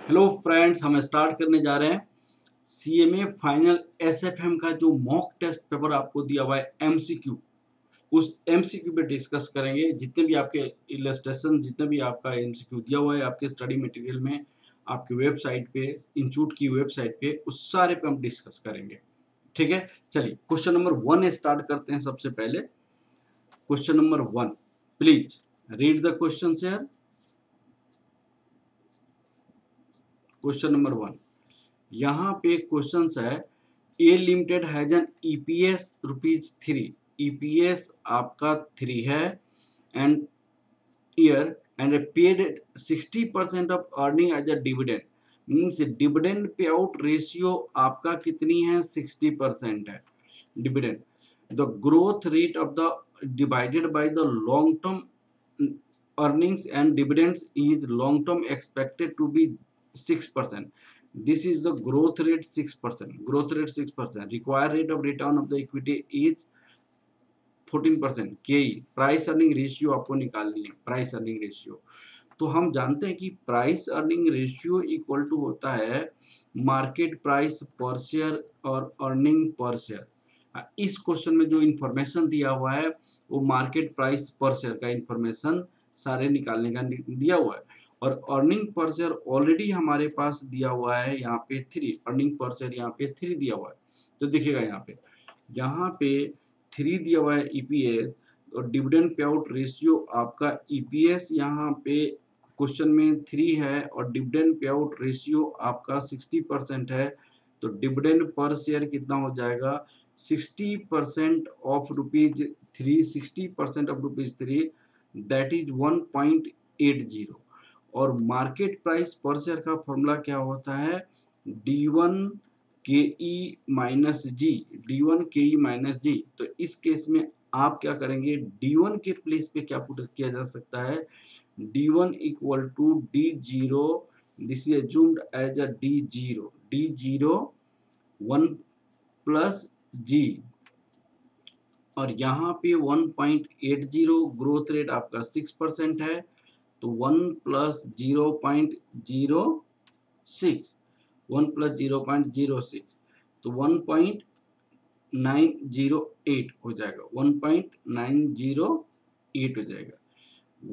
Hello friends, हम start करने जा रहे हैं सीएमए फाइनल एसएफएम का जो मॉक टेस्ट पेपर आपको दिया हुआ है एमसीक्यू। उस एमसीक्यू पे डिस्कस करेंगे। जितने भी आपके इलस्ट्रेशन, जितने भी आपका एमसीक्यू दिया हुआ है आपके स्टडी मटेरियल में, आपकी वेबसाइट पे, इंस्टीट्यूट की वेबसाइट पे, उस सारे पे हम डिस्कस करेंगे। ठीक है, चलिए क्वेश्चन नंबर 1 स्टार्ट करते हैं। सबसे पहले question number 1, please read the question here. Question number 1, यहाँ पे क्वेश्चन है, A limited has an EPS ₹3। EPS आपका 3 है and year end paid 60% of earning as a dividend. Means dividend pay out ratio आपका कितनी है? 60% है dividend. The growth rate of the divided by the long term earnings and dividends is long term expected to be 6%. This is the growth rate 6%. Growth rate 6%. Required rate of return of the equity is 14%. के price earning ratio आपको निकालनी है। Price earning ratio तो हम जानते हैं कि price earning ratio equal to होता है मार्केट प्राइस पर शेयर और अर्निंग पर शेयर। इस क्वेश्चन में जो इंफॉर्मेशन दिया हुआ है वो मार्केट प्राइस पर शेयर का इंफॉर्मेशन सारे निकालने का दिया हुआ है और अर्निंग पर शेयर ऑलरेडी हमारे पास दिया हुआ है यहाँ पे 3। अर्निंग पर शेयर यहाँ पे 3 दिया हुआ है। तो देखिएगा यहाँ पे 3 दिया हुआ है ईपीएस और डिविडेंड पे आउट रेशियो आपका ईपीएस यहाँ पे क्वेश्चन में 3 है और डिविडेंड पे आउट रेशियो आपका 60% है। तो डिविडेंड पर शेयर कितना हो जाएगा? 60% ऑफ ₹3, 60% ऑफ ₹3, दैट इज 1.80। और मार्केट प्राइस पर शेयर का फॉर्मूला क्या होता है? D1 KE माइनस जी। D1 KE माइनस जी। तो इस केस में आप क्या करेंगे? D1 के प्लेस पे क्या पुट किया जा सकता है? D1 equal to D0, this is assumed as a D0, D0 1 plus G और यहाँ पे 1.80 ग्रोथ रेट आपका 6% है। तो 1 प्लस 0.06, 1 प्लस 0.06 तो 1.908 हो जाएगा। 1.908 हो जाएगा।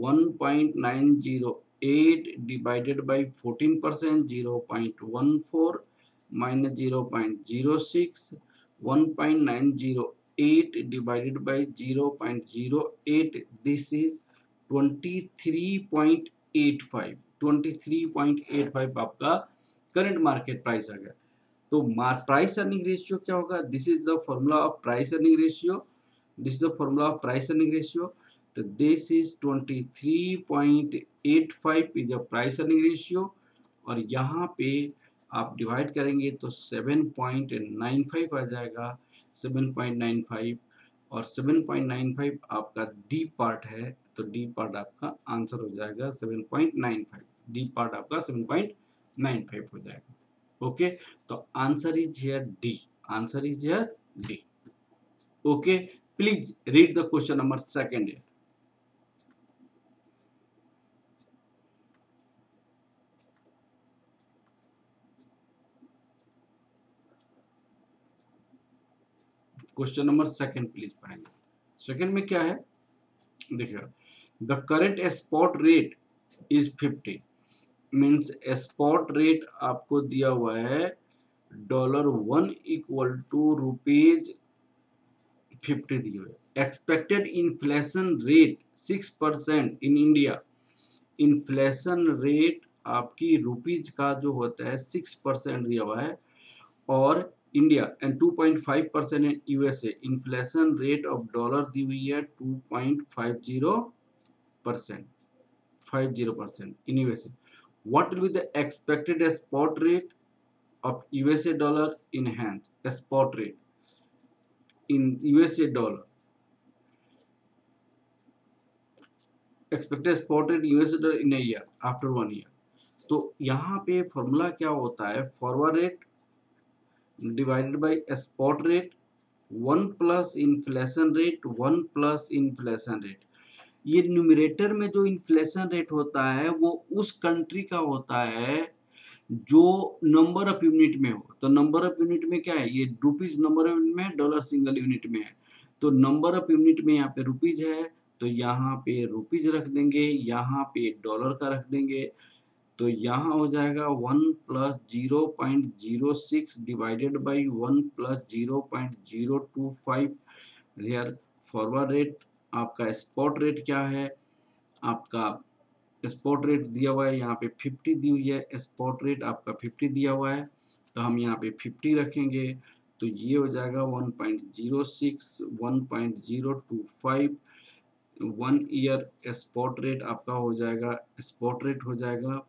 1.908 divided by 14%, 0.14 minus 0.06, 1.908 divided by 0.08, this is 23.85। 23.85 आपका करंट मार्केट प्राइस आ गया। तो प्राइस अर्निंग रेशियो क्या होगा? This is the formula of price earning ratio. This is the formula of price earning ratio. तो this is 23.85 is the price earning ratio और यहाँ पे आप डिवाइड करेंगे तो 7.95 आ जाएगा। 7.95 और 7.95 आपका डी पार्ट है। तो डी पार्ट आपका आंसर हो जाएगा 7.95। डी पार्ट आपका 7.95 हो जाएगा। ओके, तो answer is here D. Answer is here D. Okay, please read the question number 2 question number 2 please पढ़ेंगे। सेकंड में क्या है? देखिए, the current spot rate is 50। Means spot rate आपको दिया हुआ है $1 इक्वल टू ₹50 दिए हुए। Expected inflation rate 6% in India. Inflation rate आपकी रुपीज का जो होता है 6% दिया हुआ है और India and 2.5% in USA. Inflation rate of dollar दी हुई है 2.50%, 50% in USA. What will be the expected spot rate of USA dollar in hands? Spot rate in USA dollar. Expected spot rate USA dollar in a year after 1 year. तो यहाँ पे formula क्या होता है? Forward rate divided by spot rate 1 plus inflation rate, 1 plus inflation rate. ये numerator में जो inflation rate होता है वो उस कंट्री का होता है जो नंबर ऑफ यूनिट में हो, तो नंबर ऑफ यूनिट में क्या है, ये रुपीज नंबर ऑफ यूनिट में है, डॉलर सिंगल यूनिट में है। तो नंबर ऑफ यूनिट में यहाँ पे रुपीज है, तो यहाँ पे रुपीज रख देंगे, यहाँ पे डॉलर का रख देंगे। तो यहाँ हो जाएगा 1 plus 0.06 divided by 1 plus 0.025। Here forward rate, आपका स्पॉट रेट क्या है, आपका स्पॉट रेट दिया हुआ है यहाँ पे 50 दी हुई है, स्पॉट रेट आपका 50 दिया हुआ है, तो हम यहाँ पे 50 रखेंगे। तो ये हो जाएगा 1.06 1.025 1 ईयर स्पॉट रेट आपका हो जाएगा, स्पॉट रेट हो जाएगा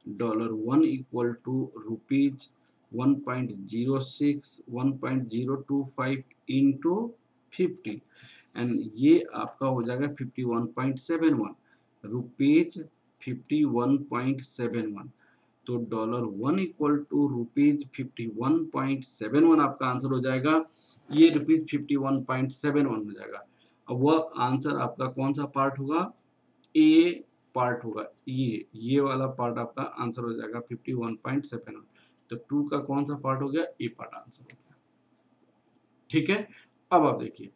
$1 equal to rupees 1.06 1.025 into 50 and ये आपका हो जाएगा 51.71 रुपीज 51.71। तो $1 इक्वल टू रुपीज 51.71 आपका आंसर हो जाएगा, ये रुपीज 51.71 हो जाएगा। अब वह आंसर आपका कौन सा पार्ट होगा, ए पार्ट होगा, ये वाला पार्ट आपका आंसर हो जाएगा 51.71। तो 2 का कौन सा पार्ट हो गया, ए पार्ट आंसर हो गया। ठीक है, अब आप देखिए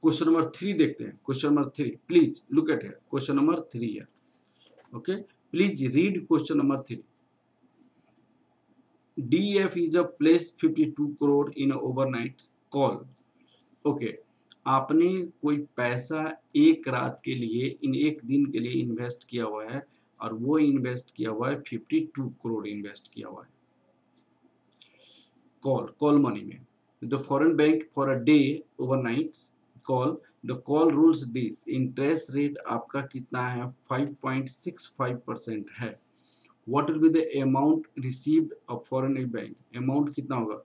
क्वेश्चन नंबर 3 देखते हैं। Question number 3, please look at here, question number 3 here, okay, please read question number 3। DF is a place 52 crore in overnight call। Okay, आपने कोई पैसा एक रात के लिए, इन एक दिन के लिए इन्वेस्ट किया हुआ है, और वो इन्वेस्ट किया हुआ है 52 करोड़ इन्वेस्ट किया हुआ है कॉल मनी में। The foreign bank for a day overnight call, the call rules this, interest rate आपका कितना है 5.65% है। What will be the amount received of foreign bank, amount कितना होगा,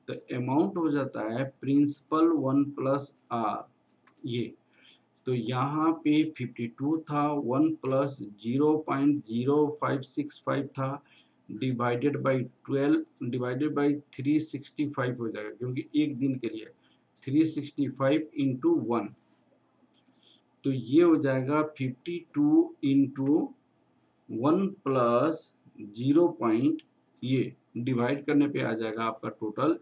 तो अमाउंट हो जाता है प्रिंसिपल 1 प्लस आर, ये तो यहाँ पे 52 था, 1 प्लस 0.0565 था, डिवाइडेड बाई 12 डिवाइडेड बाई 365 हो जाएगा, क्योंकि एक दिन के लिए 365 इंटू 1, तो ये हो जाएगा 52 इंटू 1 प्लस 0 पॉइंट, ये डिवाइड करने पे आ जाएगा आपका टोटल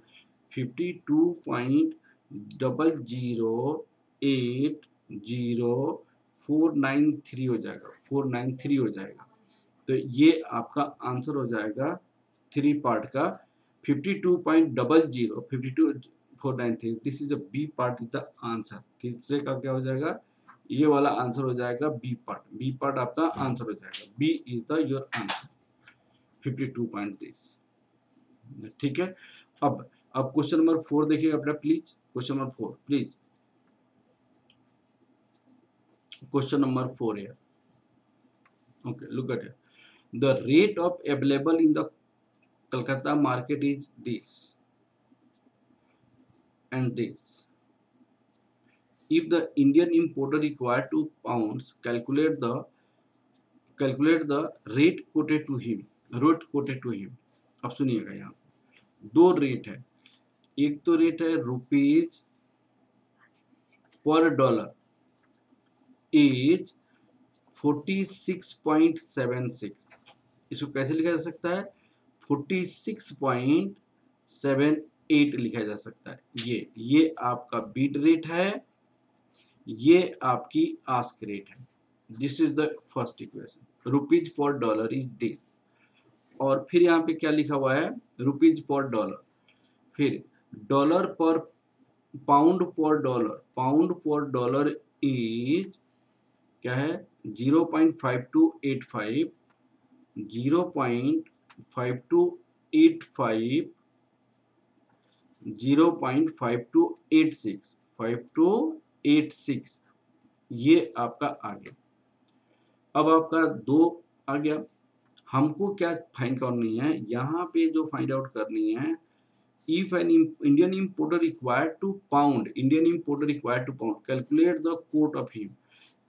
52.0080,493 हो जाएगा, 493 हो जाएगा। तो ये आपका आंसर हो जाएगा 3 पार्ट का 52.00 this is a B part is the answer. तीसरे का क्या हो जाएगा, ये वाला आंसर हो जाएगा बी पार्ट, बी पार्ट आपका आंसर हो जाएगा, B is the your answer 52.30। ठीक है, अब क्वेश्चन नंबर 4 देखिएगा अपना please, question number 4 please, question number 4 है, okay look at it, the rate of available in the Calcutta market is दिस and this. If the Indian importer required 2 pounds, calculate the rate quoted to him, अब सुनिएगा, यहाँ दो rate है, एक तो rate है रुपीज पर डॉलर इज 46.76, इसको कैसे लिखा जा सकता है, 46.78 लिखा जा सकता है। ये आपका बीट रेट है, ये आपकी आस्क रेट है। This is the first equation, rupees for dollar is this, और फिर यहाँ पे क्या लिखा हुआ है, रुपीज फॉर डॉलर, फिर dollar per pound for dollar is क्या है 0.5285 0.5285 0.5286 ये आपका आ गया। अब आपका 2 आ गया, हमको क्या फाइंड करनी है, यहाँ पे जो फाइंड आउट करनी है, if an Indian importer required to pound, calculate the quote of him,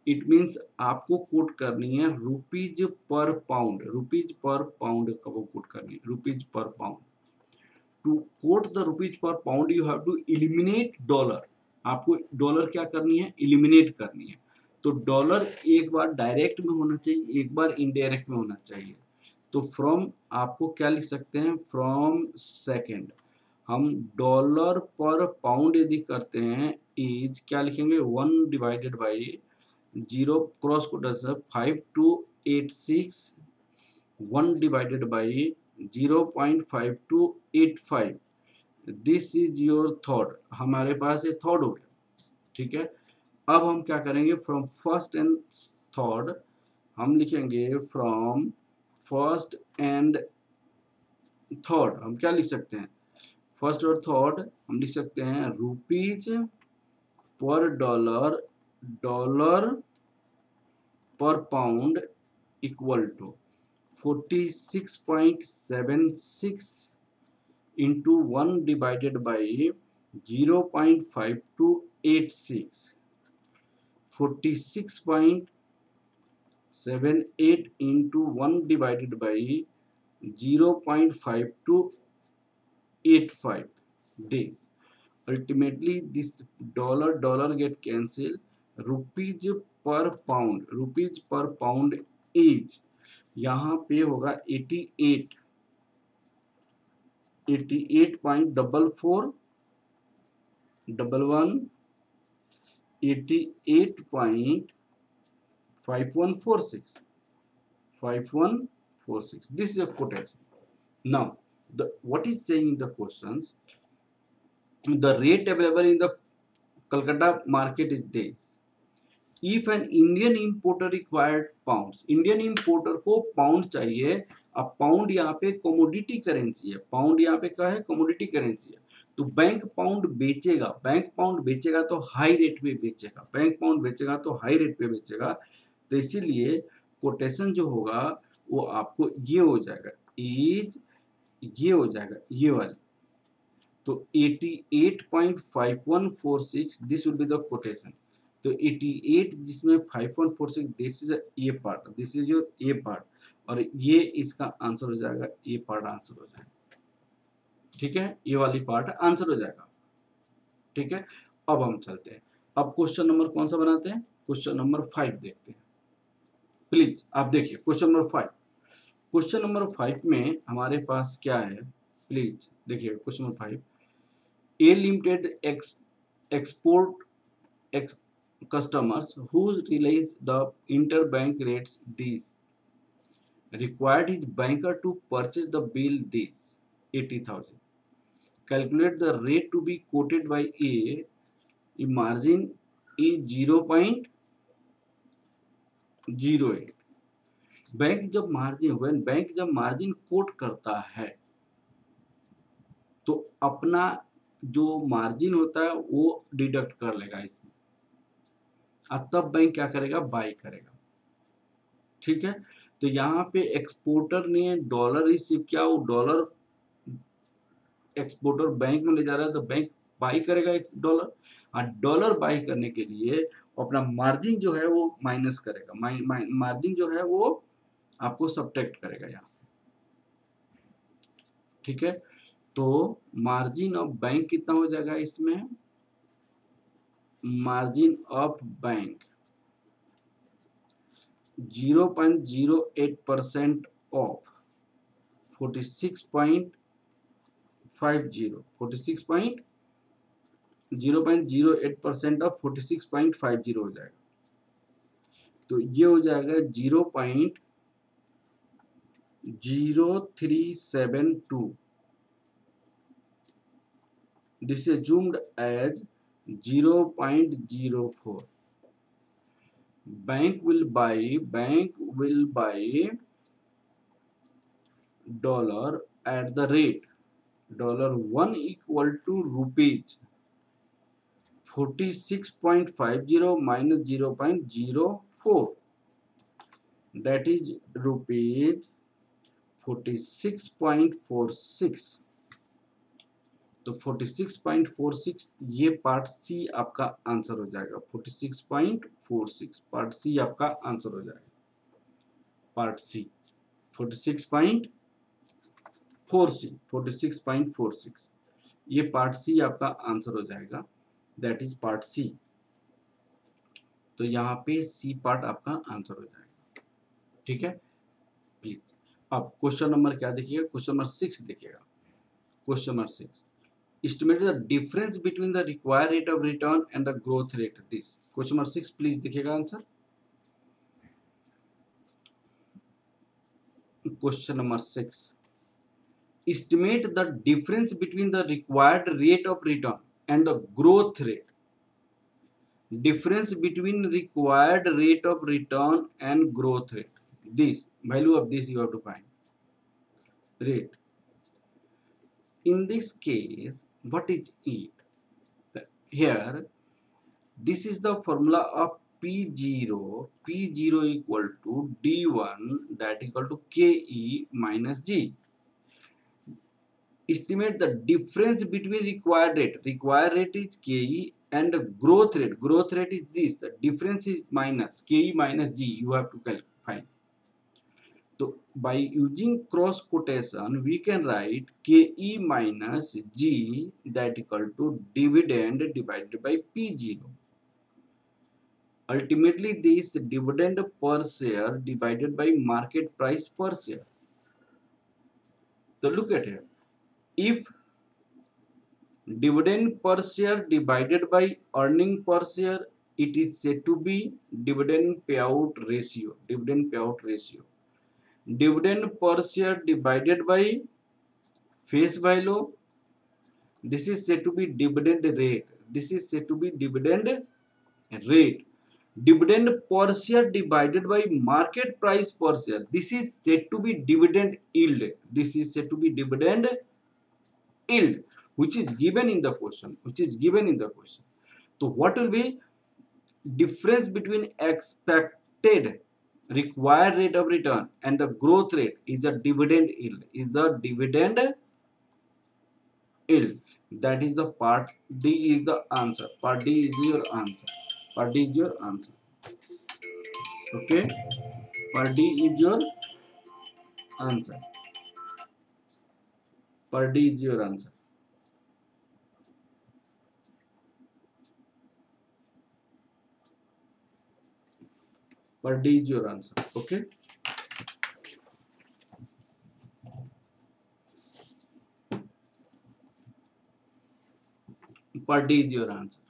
it means आपको कोट करनी है रुपीज पर पाउंड का वो कोट करनी है, rupees per pound. To quote the rupees per pound you have to eliminate dollar, आपको dollar क्या करनी है, इलिमिनेट करनी है। तो डॉलर एक बार डायरेक्ट में होना चाहिए, एक बार इनडायरेक्ट में होना चाहिए। तो फ्रॉम आपको क्या लिख सकते हैं, फ्रॉम सेकेंड। हम डॉलर पर पाउंड यदि करते हैं इज क्या लिखेंगे, 1 डिवाइडेड बाई 0 क्रॉस को 5286, 1 divided by 0.5285। This is your third, हमारे पास ये थर्ड हो गया, ठीक है। अब हम क्या करेंगे, फ्रॉम फर्स्ट एंड थर्ड हम लिखेंगे, फ्रॉम फर्स्ट एंड थर्ड हम क्या लिख सकते हैं, फर्स्ट और थर्ड हम लिख सकते हैं rupees per dollar, dollar per pound equal to 46.76 into 1 divided by 0.5286, 46.78 into 1 divided by 0.5285 days. Ultimately, this dollar get cancelled. Rupees per pound is यहाँ पे होगा 88.4411, 88.5146. This is a quotation. Now, what is saying in the questions? The rate available in the Calcutta market is this. If an Indian importer required pounds, Indian importer को pound चाहिए। अब pound यहाँ पे commodity currency है, pound यहाँ पे क्या है, कमोडिटी करेंसी है। तो बैंक पाउंड बेचेगा तो हाई रेट पे बेचेगा, बैंक पाउंड बेचेगा तो हाई रेट पे बेचेगा। तो इसीलिए कोटेशन जो होगा वो आपको ये हो जाएगा, इज ये हो जाएगा, ये वाली। तो 88.5146 this will be the quotation. तो 88 जिसमें 5146 this is a part, this is your A part, और ये इसका आंसर हो जाएगा, ए पार्ट आंसर हो जाएगा, ठीक है, ये वाली पार्ट आंसर हो जाएगा, ठीक है। अब हम चलते हैं, अब क्वेश्चन नंबर कौन सा बनाते हैं, क्वेश्चन नंबर 5 देखते हैं। प्लीज आप देखिए क्वेश्चन नंबर 5। क्वेश्चन नंबर 5 में हमारे पास क्या है, प्लीज देखिए question number 5। A limited export customers whose realize the interbank rates these required his banker to purchase the bill this 80,000. Calculate the rate to be quoted by A. Margin is 0.08. Bank जब margin coat करता है तो अपना जो margin होता है वो deduct कर लेगा इसमें, और तब बैंक क्या करेगा, बाई करेगा, ठीक है। तो यहाँ पे एक्सपोर्टर ने डॉलर रिसीव किया, वो डॉलर एक्सपोर्टर बैंक में ले जा रहा है, तो बैंक बाई करेगा डॉलर, और डॉलर बाई करने के लिए अपना मार्जिन जो है वो माइनस करेगा, मार्जिन जो है वो आपको सब्ट्रैक्ट करेगा यहाँ, ठीक है। तो मार्जिन ऑफ बैंक कितना हो जाएगा इसमें, margin of bank 0.08% of 46.50, 0.08% of 46.50 हो जाएगा। तो ये हो जाएगा 0.0372। This is assumed as 0.04. Bank will buy dollar at the rate $1 equal to rupees 46.50 minus 0.04, that is rupees 46.46। तो 46.46 ये पार्ट सी आपका आंसर हो जाएगा, 46.46 पार्ट सी आपका आंसर हो जाएगा, पार्ट सी 46.46 ये पार्ट सी आपका आंसर हो जाएगा, दैट इज पार्ट सी। तो यहाँ पे सी पार्ट आपका आंसर हो जाएगा, ठीक है। प्लीज अब क्वेश्चन नंबर क्या देखिएगा, क्वेश्चन नंबर 6 देखिएगा। Question number 6, estimate the difference between the required rate of return and the growth rate. This question number 6, please देखिएगा answer. Question number 6, estimate the difference between the required rate of return and the growth rate. Difference between required rate of return and growth rate. This value of this you have to find. Rate. In this case, what is it? Here, this is the formula of P0. P0 equal to D1, that equal to KE minus G. Estimate the difference between required rate. Required rate is KE and growth rate. Growth rate is this. The difference is minus KE minus G. You have to find. So by using cross quotation, we can write KE minus G, that equal to dividend divided by P0. Ultimately, this dividend per share divided by market price per share. So look at here. If dividend per share divided by earning per share, it is said to be dividend payout ratio. Dividend payout ratio. Dividend per share divided by face value, this is said to be dividend rate. This is said to be dividend rate. Dividend per share divided by market price per share, this is said to be dividend yield. This is said to be dividend yield, which is given in the question. So what will be difference between expected required rate of return and the growth rate is a dividend yield. That is the part D is the answer. Part D is your answer. Okay. Part D is your answer. Part D is your answer. Part D is your answer. Okay. Part D is your answer.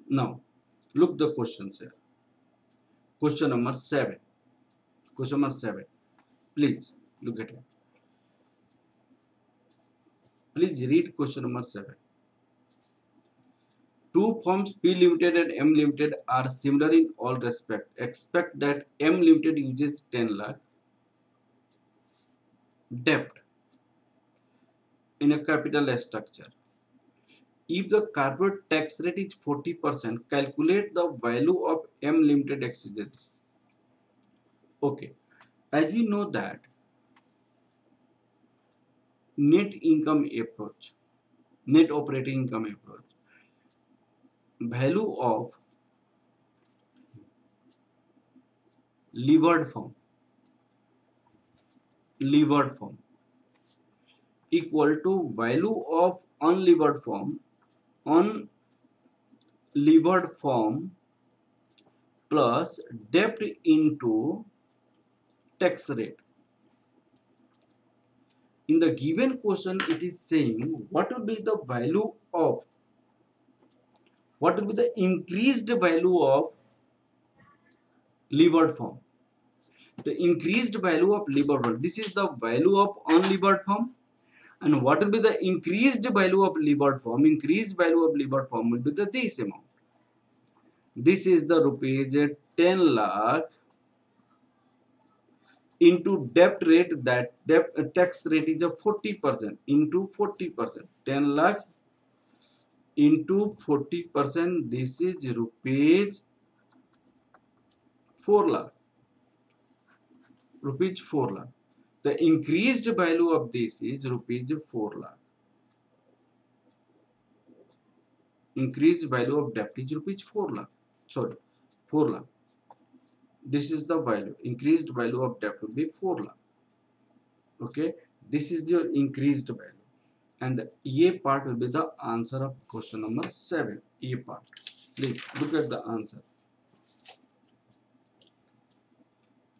Now, look the questions here. Question number 7. Question number 7. Please look at it. Please read question number 7. Two firms P Limited and M Limited are similar in all respect. Expect that M Limited uses 10 lakh debt in a capital structure. If the corporate tax rate is 40%, calculate the value of M Limited exceeds. Okay, as we know that net operating income approach, value of levered form equal to value of unlevered form plus debt into tax rate. In the given question, it is saying what will be the increased value of levered form. The increased value of levered form. This is the value of unlevered form. And what will be the increased value of levered form? Increased value of levered form will be this amount. This is the rupees 10 lakh into debt rate, that tax rate is of 40% into 40%. 10 lakh into 40%, this is rupees 4 lakh. Rupees 4 lakh. The increased value of this is rupees 4 lakh. Increased value of debt is rupees 4 lakh. Sorry, 4 lakh. This is the value. Increased value of debt will be 4 lakh. Okay, this is your increased value. And A part will be the answer of question number 7. A part. Please look at the answer.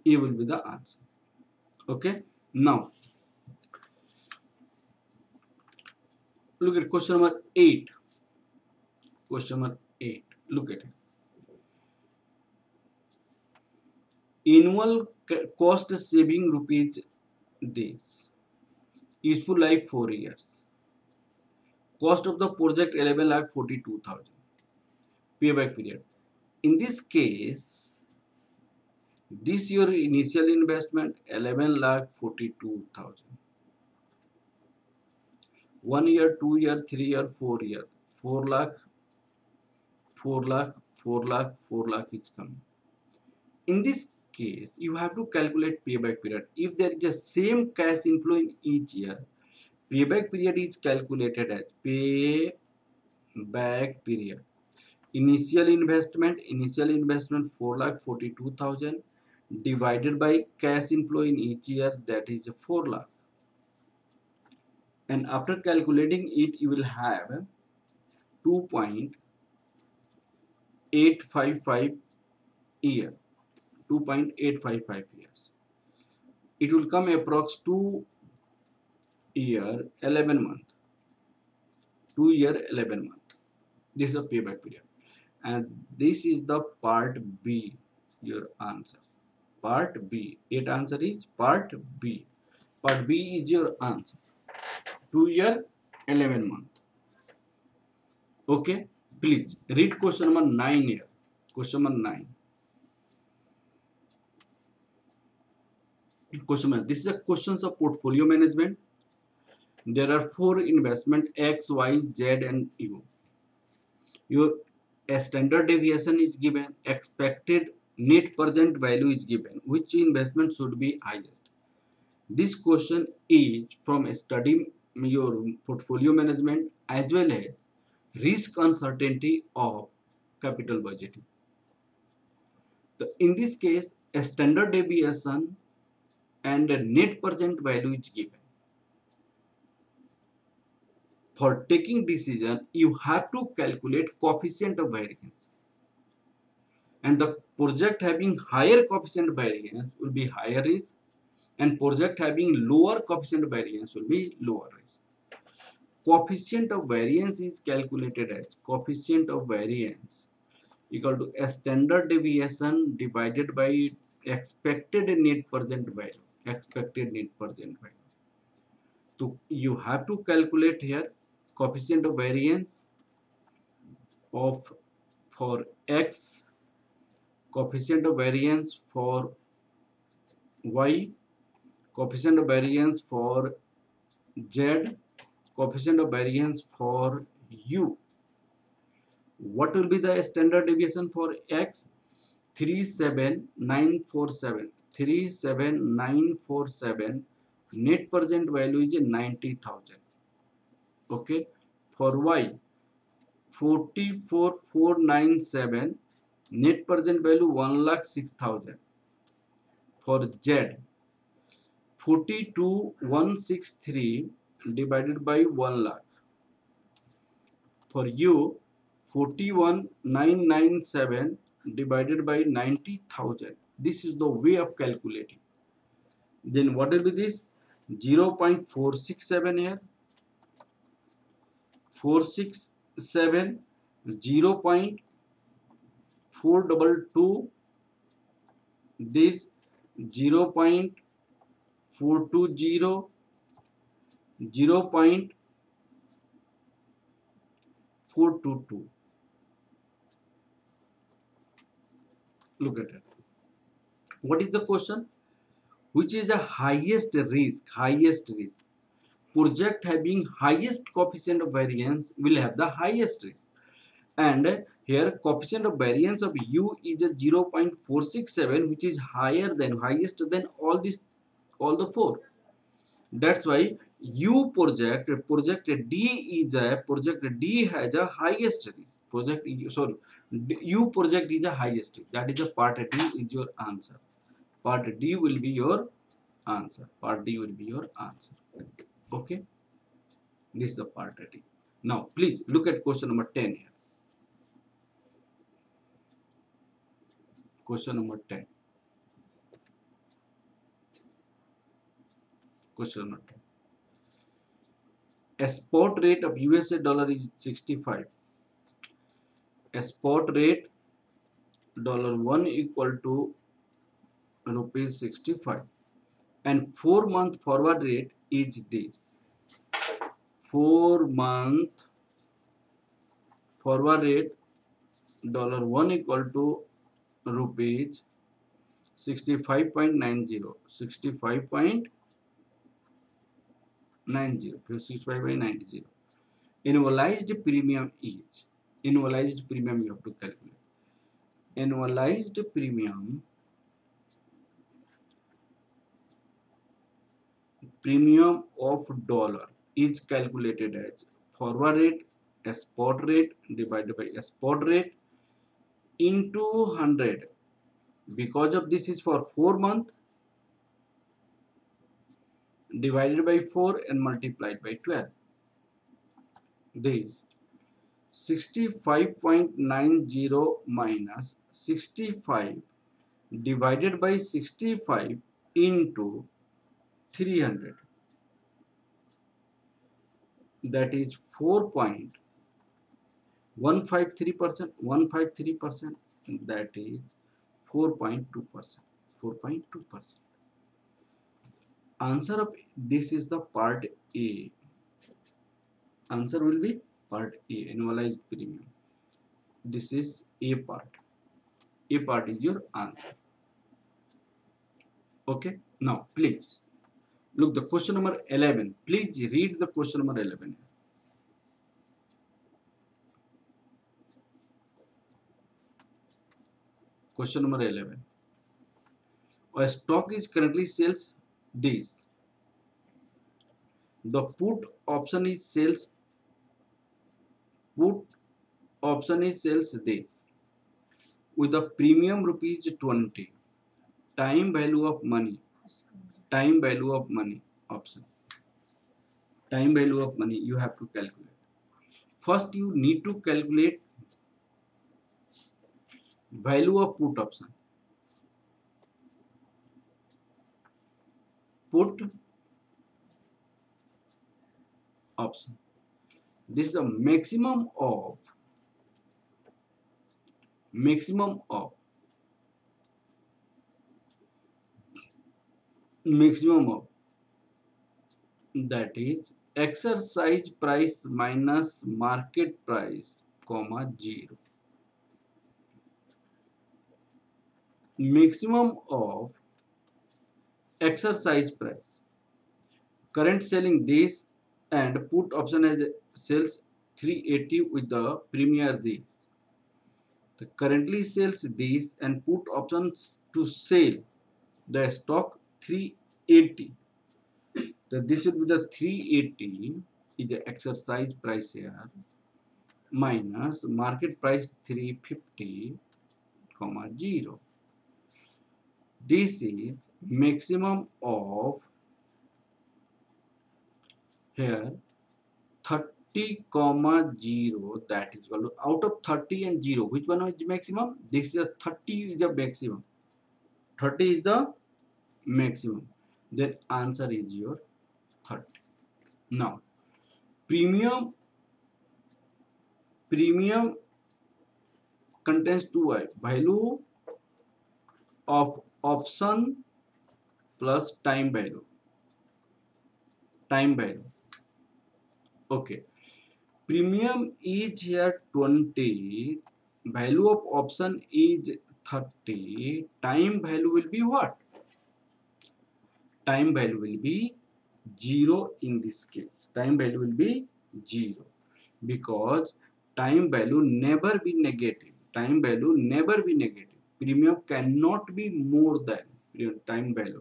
A will be the answer. Okay, now look at question number 8. Question number 8, look at it. Annual cost saving rupees this, useful life 4 years, cost of the project 11,42,000, payback period. In this case, this your initial investment 11,42,000, 1 year, 2 year, 3 year, 4 year, 4 lakh, 4 lakh, 4 lakh, 4 lakh is coming. In this case, you have to calculate payback period. If there is a same cash inflow in each year, payback period is calculated as payback period. Initial investment 4,42,000 divided by cash inflow in each year, that is 4 lakh. And after calculating it, you will have 2.855 year, 2.855 years. It will come approx 2 year 11 month, 2 year 11 month. This is the payback period, and this is the part B, your answer. Part B. It answer is part B. Part B is your answer. 2 year 11 month. Okay. Please read question number 9 here. Question number 9. Question number. This is a questions of portfolio management. There are 4 investment X, Y, Z, and U. Your standard deviation is given. Expected net present value is given. Which investment should be highest? This question is from studying your portfolio management as well as risk uncertainty of capital budgeting. So in this case, a standard deviation and a net present value is given. For taking decision, you have to calculate coefficient of variance. And the project having higher coefficient variance will be higher risk, and project having lower coefficient variance will be lower risk. Coefficient of variance is calculated as coefficient of variance equal to a standard deviation divided by expected net present value. Expected net present value. So you have to calculate here coefficient of variance of for X, coefficient of variance for Y, coefficient of variance for Z, coefficient of variance for U. What will be the standard deviation for X? 37947. 37947. Net present value is 90,000. Okay. For Y, 44,497. Net present value 1,06,000. For Z, 42,163 divided by 1 lakh. For U, 41,997 divided by 90,000. This is the way of calculating. Then what will be this? 0.467 here, 467, 0.422, this 0.420, 0.422. Look at it. What is the question? Which is the highest risk? Highest risk. Project having highest coefficient of variance will have the highest risk. And here coefficient of variance of U is a 0.467, which is higher than, highest than all the 4. That's why U project D is a project D has a highest risk. U project is a highest risk. That is a part D is your answer. Part D will be your answer. Part D will be your answer. Okay. This is the part D. Now please look at question number 10 here. Question number 10. Question number 10. A spot rate of USA dollar is 65. A spot rate $1 equal to rupees 65 and 4-month forward rate is this. 4-month forward rate $1 equal to rupees 65.90. 65.90. 65.90. Annualized premium is. Annualized premium you have to calculate. Annualized premium of dollar is calculated as forward rate, a spot rate divided by a spot rate into 100. Because of this is for 4 months, divided by 4 and multiplied by 12. This 65.90 minus 65 divided by 65 into 300, that is 4.153%. 153%, that is 4.2%. 4.2%. Answer of this is the part A. Answer will be part A, annualized premium. This is A part. A part is your answer. Okay. Now, please look the question number 11. Please read the question number 11. Question number 11. A stock is currently sells this. The put option is sells this with a premium rupees 20. Time value of money option. Time value of money you have to calculate. First you need to calculate value of put option. Put option. This is the maximum of that is exercise price minus market price, comma 0. Maximum of exercise price. Current selling this and put option as sells 380 with the premier this. The currently sells this and put options to sell the stock 380. So this will be the 380 is the exercise price here minus market price 350, comma 0. This is maximum of here 30, comma 0, that is equal to out of 30 and 0 which one is maximum? This is a 30 is the maximum. 30 is the maximum. Then answer is your 30. Now premium contains two value of option plus time value. Okay, premium is here 20, value of option is 30, time value will be what? Time value will be 0 in this case. Time value will be 0 because time value never be negative. Time value never be negative. Premium cannot be more than time value.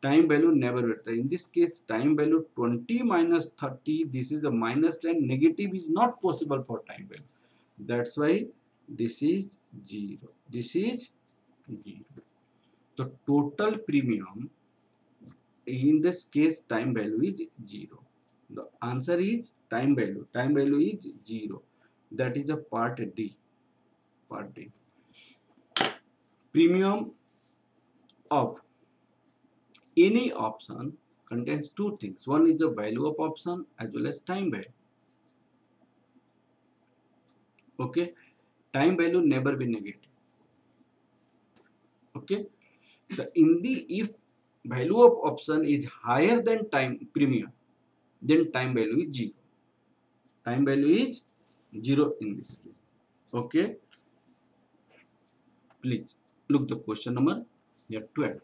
Time value never better. In this case, time value 20 minus 30. This is the minus 10. Negative is not possible for time value. That's why this is 0. This is 0. The total premium in this case time value is 0. The answer is time value. Time value is 0. That is the part D. Part D. Premium of any option contains two things. One is the value of option as well as time value. Okay, time value never be negative. Okay, if value of option is higher than time premium, then time value is 0. Time value is 0 in this case. Okay, please look the question number here 12.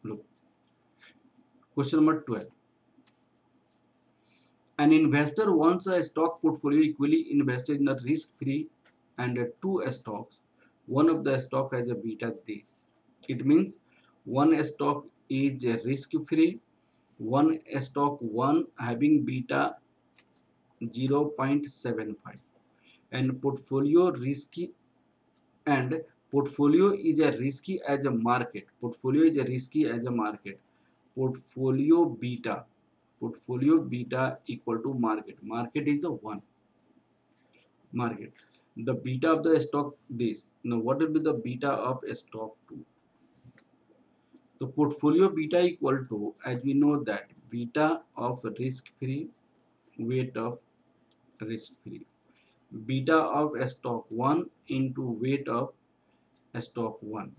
Look, question number 12. An investor wants a stock portfolio equally invested in a risk-free and two stocks. One of the stock has a beta this. It means one stock is risk-free, one stock one having beta 0.75, and portfolio risky, and portfolio is a risky as a market. Portfolio is a risky as a market. Portfolio beta equal to market is a 1. Market, the beta of the stock this. Now what will be the beta of a stock 2? The portfolio beta equal to, as we know that, beta of risk free, weight of risk free, beta of a stock 1 into weight of a stock 1,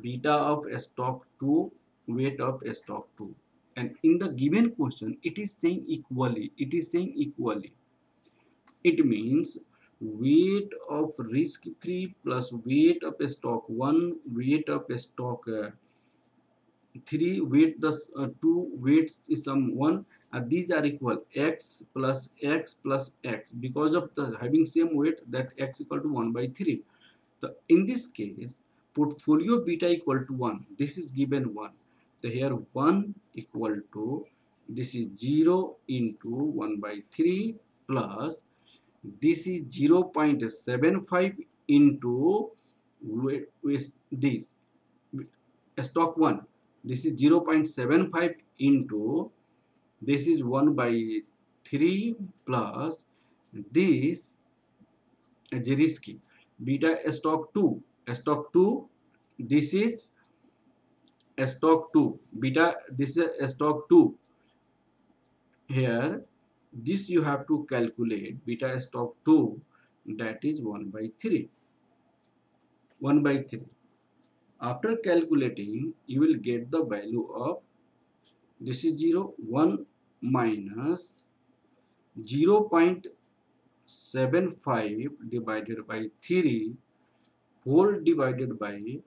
beta of a stock 2, weight of a stock 2. And in the given question it is saying equally. It means weight of risk free plus weight of a stock 1, weight of a stock 3, weight the 2 weights is some 1, these are equal x plus x plus x, because of the having same weight, that x equal to 1 by 3. So in this case portfolio beta equal to 1, this is given 1, so here 1 equal to, this is 0 into 1 by 3 plus this is 0.75 into with this stock 1, this is 0.75 into this is 1 by 3 plus this is risky beta stock 2, this is stock 2 beta, this is stock 2. Here this you have to calculate beta stock 2, that is 1 by 3. After calculating you will get the value of, this is 0, 1 minus 0.75 divided by 3 whole divided by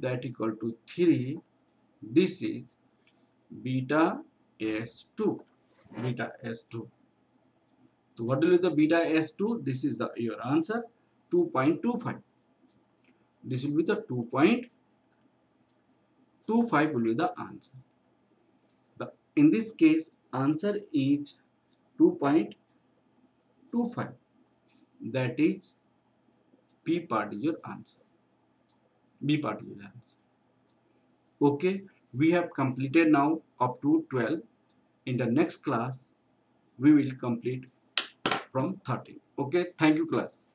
that equal to 3. This is beta S2. So what will be the beta S2? This is the your answer, 2.25. This will be the 2.25 will be the answer. In this case answer is 2.25. That is B part is your answer. Okay, we have completed now up to 12. In the next class we will complete from 13. Okay, thank you class.